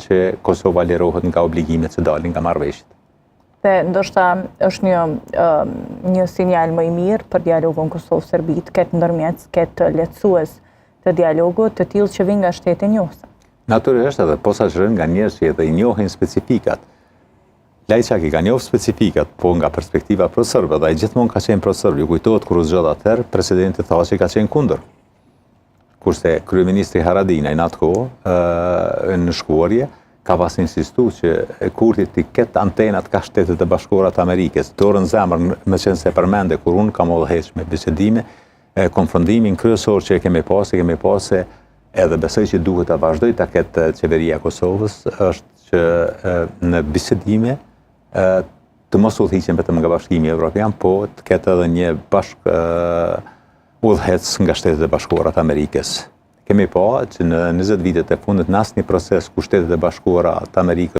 që Kosova lirohet nga obligimet që dalin nga marrëveshjet. Dhe ndoshta është një sinjal më i mirë për dialogun Kosovë-Serbit, këtë ndërmjet, këtë lehtësues të dialogut, të tillë që vijnë nga shtete njohëse. Natyrisht edhe posaçërisht nga njerëz që edhe i njohin specifikat. Lajçak i ka njohur specifikat, po nga perspektiva pro-serbe, dhe ai gjithmonë ka qenë pro-serb. Ju kujtohet kur u zgjodh atëherë, presidenti tha se ka qenë kundër. Kurse kryeministri Haradinaj në atë kohë në shkuarje ka pas insistuar që Kurti të ketë antenat ka Shtetet e Bashkuara të Amerikës. Dorën zemër, më qenë se përmende kur unë kam udhëhequr me bisedime, konfrontimin kryesor që kemi pas edhe besoj që duhet ta vazhdoj ta ketë qeveria e Kosovës, është që në bisedime të mos udhëhiqen vetëm nga Bashkimi Evropian, po të ketë edhe një udhëhec nga Shtetet e Bashkuara të Amerikës. Kemi pa që në 20 vitet e fundit në asnjë proces ku Shtetet e Bashkuara të Amerikës